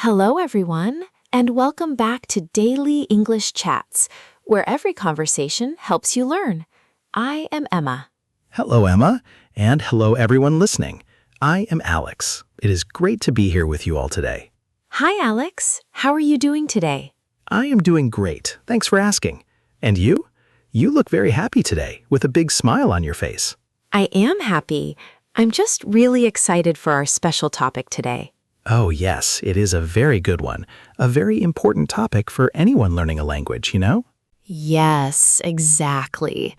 Hello, everyone, and welcome back to Daily English Chats, where every conversation helps you learn. I am Emma. Hello, Emma, and hello, everyone listening. I am Alex. It is great to be here with you all today. Hi, Alex. How are you doing today? I am doing great. Thanks for asking. And you? You look very happy today, with a big smile on your face. I am happy. I'm just really excited for our special topic today. Oh, yes, it is a very good one. A very important topic for anyone learning a language, you know? Yes, exactly.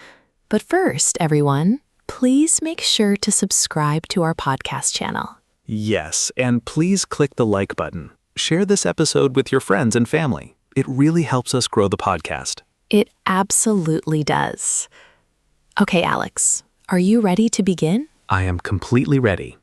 But first, everyone, please make sure to subscribe to our podcast channel. Yes, and please click the like button. Share this episode with your friends and family. It really helps us grow the podcast. It absolutely does. Okay, Alex, are you ready to begin? I am completely ready.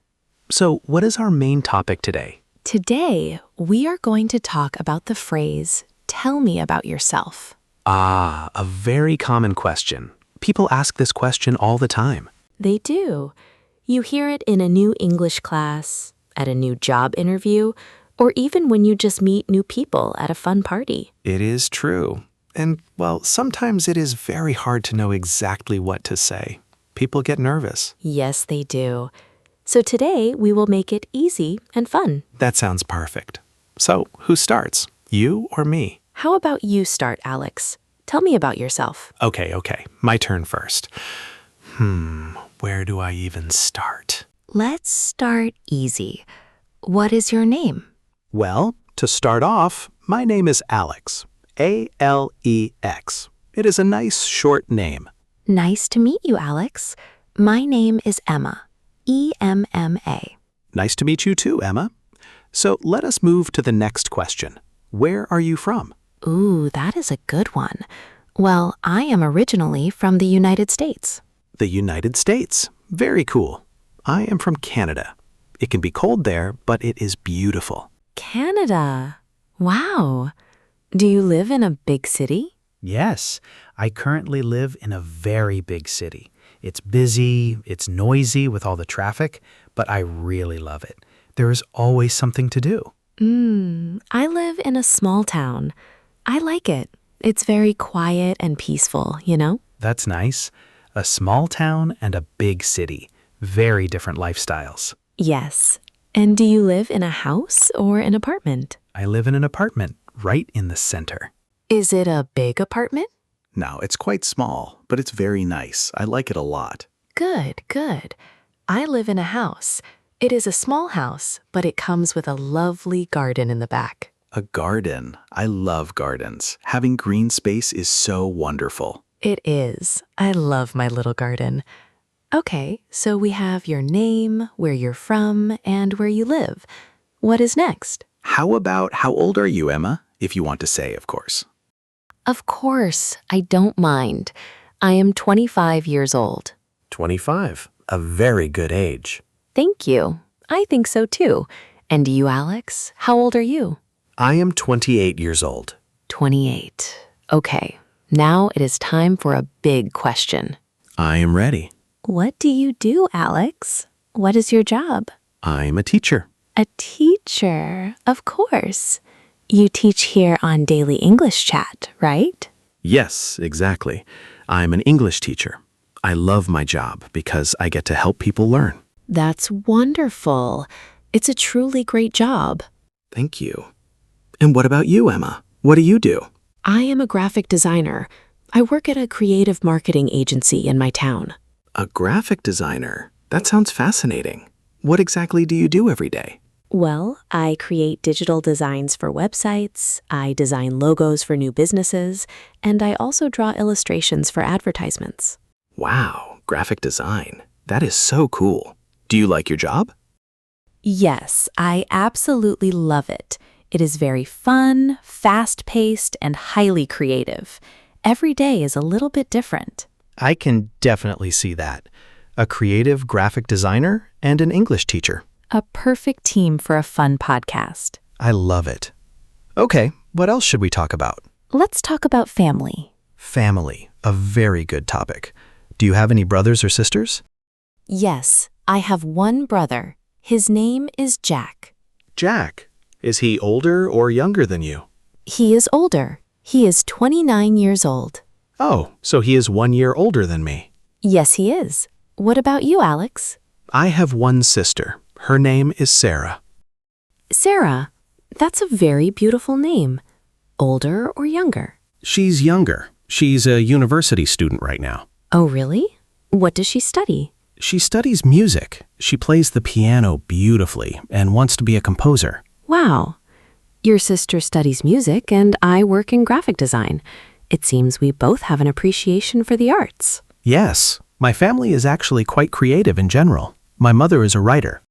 So, what is our main topic today? Today, we are going to talk about the phrase, "Tell me about yourself." Ah, a very common question. People ask this question all the time. They do. You hear it in a new English class, at a new job interview, or even when you just meet new people at a fun party. It is true. And, well, sometimes it is very hard to know exactly what to say. People get nervous. Yes, they do. So today, we will make it easy and fun. That sounds perfect. So, who starts? You or me? How about you start, Alex? Tell me about yourself. Okay. My turn first. Where do I even start? Let's start easy. What is your name? Well, to start off, my name is Alex. A-L-E-X. It is a nice short name. Nice to meet you, Alex. My name is Emma. E-M-M-A. Nice to meet you too, Emma. So let us move to the next question. Where are you from? Ooh, that is a good one. Well, I am originally from the United States. The United States. Very cool. I am from Canada. It can be cold there, but it is beautiful. Canada. Wow. Do you live in a big city? Yes, I currently live in a very big city. It's busy, it's noisy with all the traffic, but I really love it. There is always something to do. I live in a small town. I like it. It's very quiet and peaceful, you know? That's nice. A small town and a big city. Very different lifestyles. Yes. And do you live in a house or an apartment? I live in an apartment right in the center. Is it a big apartment? No, it's quite small, but it's very nice. I like it a lot. Good. I live in a house. It is a small house, but it comes with a lovely garden in the back. A garden. I love gardens. Having green space is so wonderful. It is. I love my little garden. Okay, so we have your name, where you're from, and where you live. What is next? How about how old are you, Emma? If you want to say, of course. Of course, I don't mind. I am 25 years old. 25. A very good age. Thank you. I think so too. And you, Alex? How old are you? I am 28 years old. 28. Okay, now it is time for a big question. I am ready. What do you do, Alex? What is your job? I'm a teacher. A teacher, of course. You teach here on Daily English Chat, right? Yes, exactly. I'm an English teacher. I love my job because I get to help people learn. That's wonderful. It's a truly great job. Thank you. And what about you, Emma? What do you do? I am a graphic designer. I work at a creative marketing agency in my town. A graphic designer? That sounds fascinating. What exactly do you do every day? Well, I create digital designs for websites, I design logos for new businesses, and I also draw illustrations for advertisements. Wow, graphic design. That is so cool. Do you like your job? Yes, I absolutely love it. It is very fun, fast-paced, and highly creative. Every day is a little bit different. I can definitely see that. A creative graphic designer and an English teacher. A perfect team for a fun podcast. I love it. Okay, what else should we talk about? Let's talk about family. Family, a very good topic. Do you have any brothers or sisters? Yes, I have one brother. His name is Jack. Jack. Is he older or younger than you? He is older. He is 29 years old. Oh, so he is 1 year older than me. Yes, he is. What about you, Alex? I have one sister. Her name is Sarah. Sarah. That's a very beautiful name. Older or younger? She's younger. She's a university student right now. Oh, really? What does she study? She studies music. She plays the piano beautifully and wants to be a composer. Wow. Your sister studies music and I work in graphic design. It seems we both have an appreciation for the arts. Yes, my family is actually quite creative in general. My mother is a writer.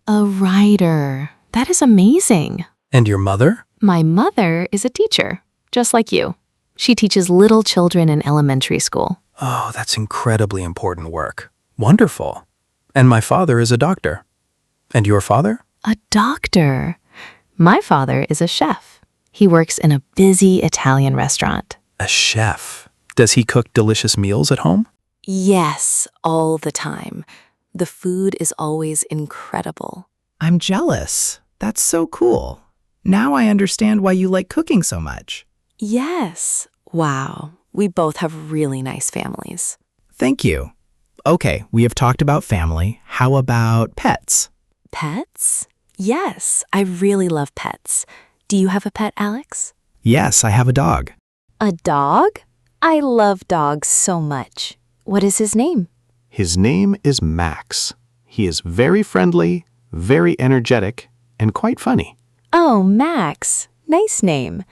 A writer. That is amazing. And your mother? My mother is a teacher, just like you. She teaches little children in elementary school. Oh, that's incredibly important work. Wonderful. And my father is a doctor. And your father? A doctor. My father is a chef. He works in a busy Italian restaurant. A chef. Does he cook delicious meals at home? Yes, all the time. The food is always incredible. I'm jealous. That's so cool. Now I understand why you like cooking so much. Yes. Wow. We both have really nice families. Thank you. Okay, we have talked about family. How about pets? Pets? Yes, I really love pets. Do you have a pet, Alex? Yes, I have a dog. A dog? I love dogs so much. What is his name? His name is Max. He is very friendly, very energetic, and quite funny. Oh, Max. Nice name.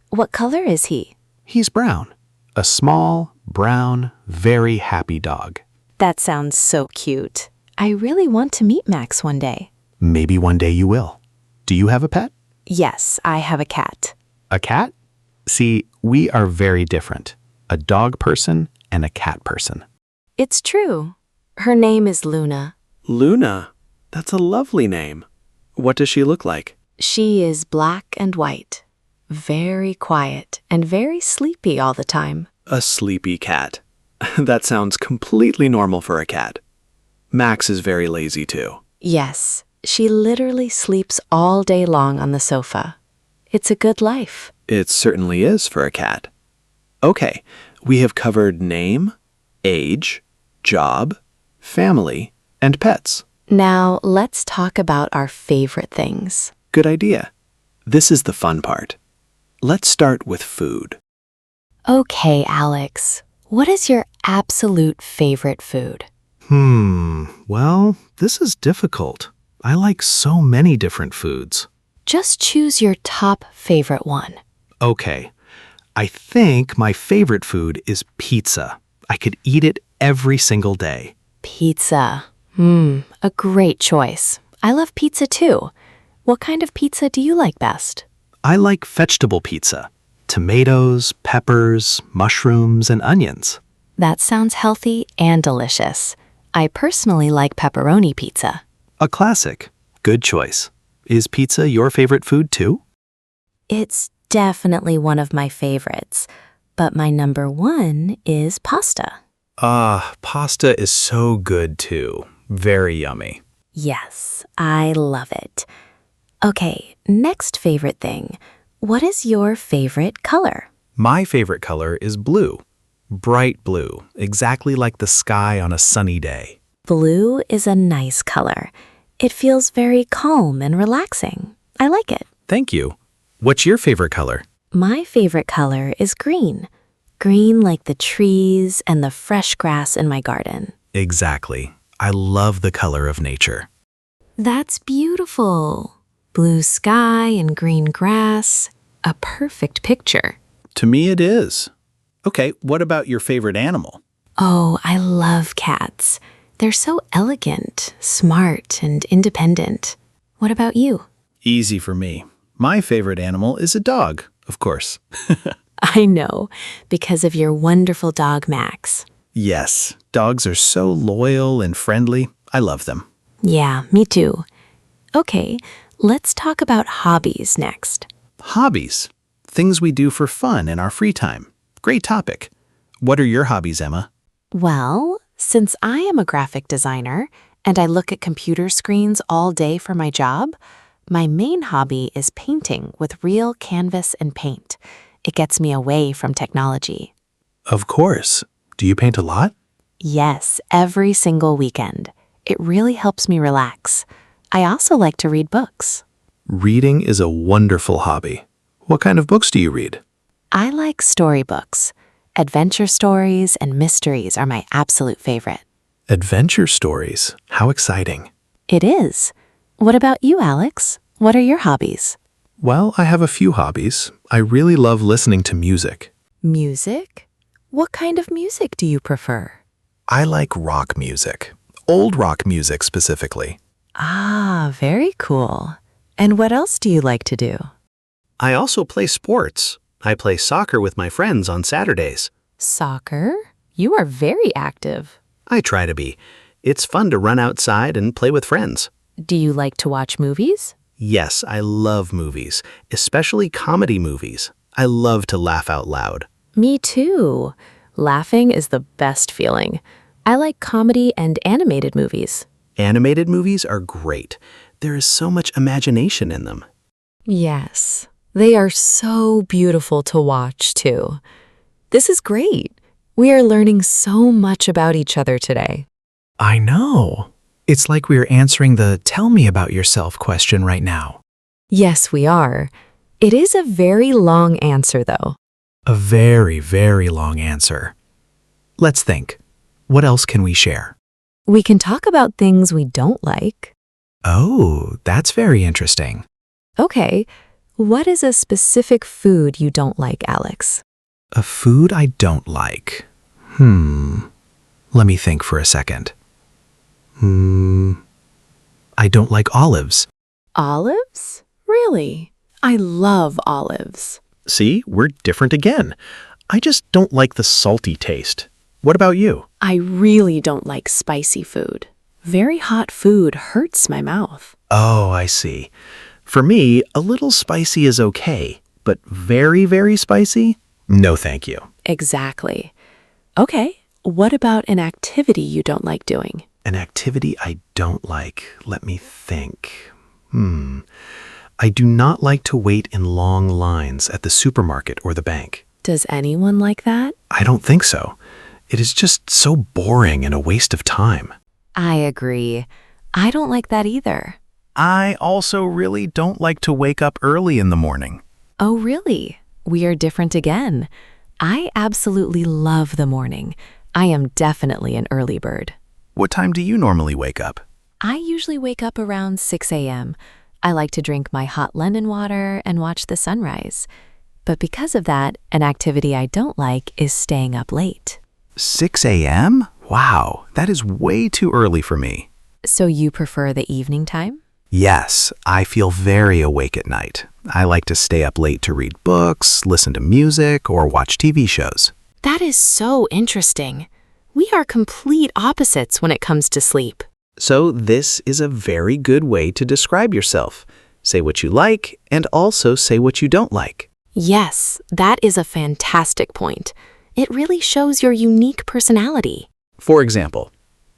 What color is he? He's brown. A small, brown, very happy dog. That sounds so cute. I really want to meet Max one day. Maybe one day you will. Do you have a pet? Yes, I have a cat. A cat? See, we are very different. A dog person and a cat person. It's true. Her name is Luna. Luna? That's a lovely name. What does she look like? She is black and white. Very quiet and very sleepy all the time. A sleepy cat. That sounds completely normal for a cat. Max is very lazy too. Yes, she literally sleeps all day long on the sofa. It's a good life. It certainly is for a cat. Okay, we have covered name, age, job, family, and pets. Now let's talk about our favorite things. Good idea. This is the fun part. Let's start with food. Okay, Alex. What is your absolute favorite food? Well, this is difficult. I like so many different foods. Just choose your top favorite one. Okay, I think my favorite food is pizza. I could eat it every single day. Pizza. A great choice. I love pizza too. What kind of pizza do you like best? I like vegetable pizza. Tomatoes, peppers, mushrooms, and onions. That sounds healthy and delicious. I personally like pepperoni pizza. A classic. Good choice. Is pizza your favorite food too? It's definitely one of my favorites, but my number one is pasta. Pasta is so good too. Very yummy. Yes, I love it. Okay, next favorite thing. What is your favorite color? My favorite color is blue. Bright blue, exactly like the sky on a sunny day. Blue is a nice color. It feels very calm and relaxing. I like it. Thank you. What's your favorite color? My favorite color is green. Green like the trees and the fresh grass in my garden. Exactly. I love the color of nature. That's beautiful. Blue sky and green grass. A perfect picture. To me, it is. Okay, what about your favorite animal? Oh, I love cats. They're so elegant, smart, and independent. What about you? Easy for me. My favorite animal is a dog, of course. I know, because of your wonderful dog, Max. Yes, dogs are so loyal and friendly. I love them. Yeah, me too. Okay, let's talk about hobbies next. Hobbies. Things we do for fun in our free time. Great topic. What are your hobbies, Emma? Well, since I am a graphic designer and I look at computer screens all day for my job, My main hobby is painting with real canvas and paint. It gets me away from technology. Of course. Do you paint a lot? Yes, every single weekend. It really helps me relax. I also like to read books. Reading is a wonderful hobby. What kind of books do you read? I like storybooks. Adventure stories and mysteries are my absolute favorite. Adventure stories. How exciting. It is. What about you, Alex? What are your hobbies? Well, I have a few hobbies. I really love listening to music. Music? What kind of music do you prefer? I like rock music. Old rock music specifically. Ah, very cool. And what else do you like to do? I also play sports. I play soccer with my friends on Saturdays. Soccer? You are very active. I try to be. It's fun to run outside and play with friends. Do you like to watch movies? Yes, I love movies, especially comedy movies. I love to laugh out loud. Me too. Laughing is the best feeling. I like comedy and animated movies. Animated movies are great. There is so much imagination in them. Yes, they are so beautiful to watch too. This is great. We are learning so much about each other today. I know. It's like we're answering the "tell me about yourself" question right now. Yes, we are. It is a very long answer, though. A very, very long answer. Let's think. What else can we share? We can talk about things we don't like. Oh, that's very interesting. Okay, what is a specific food you don't like, Alex? A food I don't like. Let me think for a second. I don't like olives. Olives? Really? I love olives. See, we're different again. I just don't like the salty taste. What about you? I really don't like spicy food. Very hot food hurts my mouth. Oh, I see. For me, a little spicy is okay, but very, very spicy? No, thank you. Exactly. Okay, what about an activity you don't like doing? An activity I don't like. Let me think. I do not like to wait in long lines at the supermarket or the bank. Does anyone like that? I don't think so. It is just so boring and a waste of time. I agree. I don't like that either. I also really don't like to wake up early in the morning. Oh, really? We are different again. I absolutely love the morning. I am definitely an early bird. What time do you normally wake up? I usually wake up around 6 a.m. I like to drink my hot lemon water and watch the sunrise. But because of that, an activity I don't like is staying up late. 6 a.m.? Wow, that is way too early for me. So you prefer the evening time? Yes, I feel very awake at night. I like to stay up late to read books, listen to music, or watch TV shows. That is so interesting. We are complete opposites when it comes to sleep. So this is a very good way to describe yourself. Say what you like and also say what you don't like. Yes, that is a fantastic point. It really shows your unique personality. For example,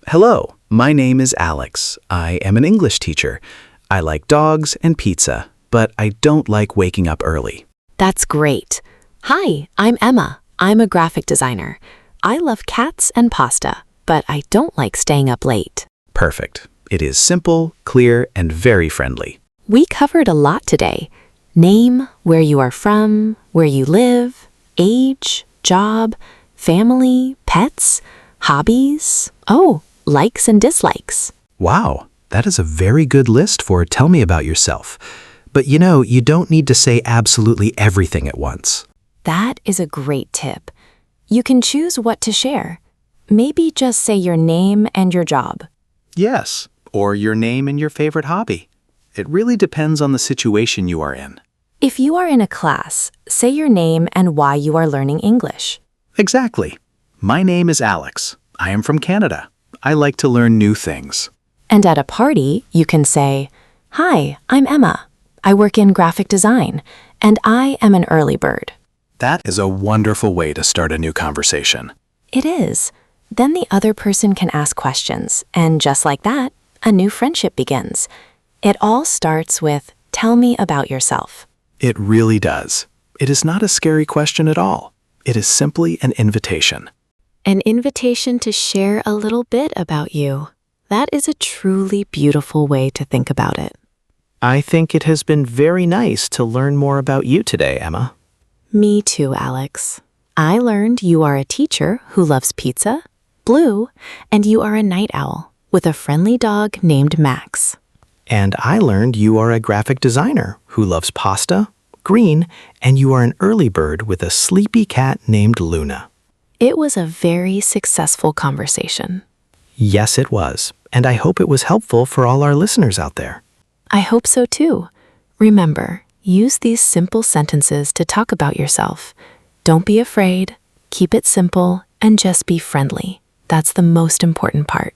hello, my name is Alex. I am an English teacher. I like dogs and pizza, but I don't like waking up early. That's great. Hi, I'm Emma. I'm a graphic designer. I love cats and pasta, but I don't like staying up late. Perfect. It is simple, clear, and very friendly. We covered a lot today. Name, where you are from, where you live, age, job, family, pets, hobbies. Oh, likes and dislikes. Wow, that is a very good list for Tell Me About Yourself. But you don't need to say absolutely everything at once. That is a great tip. You can choose what to share. Maybe just say your name and your job. Yes, or your name and your favorite hobby. It really depends on the situation you are in. If you are in a class, say your name and why you are learning English. Exactly. My name is Alex. I am from Canada. I like to learn new things. And at a party, you can say, "Hi, I'm Emma. I work in graphic design, and I am an early bird." That is a wonderful way to start a new conversation. It is. Then the other person can ask questions, and just like that, a new friendship begins. It all starts with, Tell me about yourself. It really does. It is not a scary question at all. It is simply an invitation. An invitation to share a little bit about you. That is a truly beautiful way to think about it. I think it has been very nice to learn more about you today, Emma. Me too, Alex. I learned you are a teacher who loves pizza, blue, and you are a night owl with a friendly dog named Max. And I learned you are a graphic designer who loves pasta, green, and you are an early bird with a sleepy cat named Luna. It was a very successful conversation. Yes, it was. And I hope it was helpful for all our listeners out there. I hope so too. Remember, use these simple sentences to talk about yourself. Don't be afraid, keep it simple, and just be friendly. That's the most important part.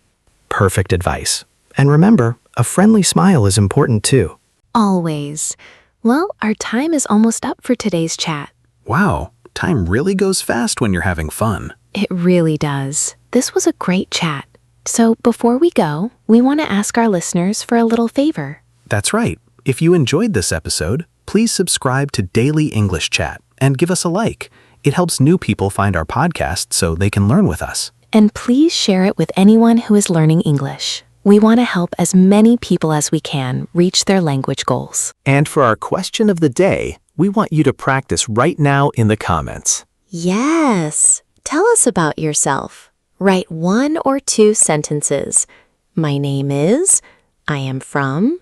Perfect advice. And remember, a friendly smile is important too. Always. Well, our time is almost up for today's chat. Wow, time really goes fast when you're having fun. It really does. This was a great chat. So before we go, we want to ask our listeners for a little favor. That's right. If you enjoyed this episode, please subscribe to Daily English Chat and give us a like. It helps new people find our podcast so they can learn with us. And please share it with anyone who is learning English. We want to help as many people as we can reach their language goals. And for our question of the day, we want you to practice right now in the comments. Yes. Tell us about yourself. Write 1 or 2 sentences. My name is, I am from,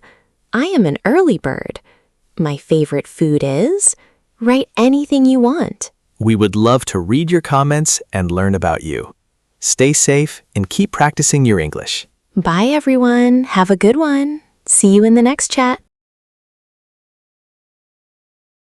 I am an early bird. My favorite food is, write anything you want. We would love to read your comments and learn about you. Stay safe and keep practicing your English. Bye everyone. Have a good one. See you in the next chat.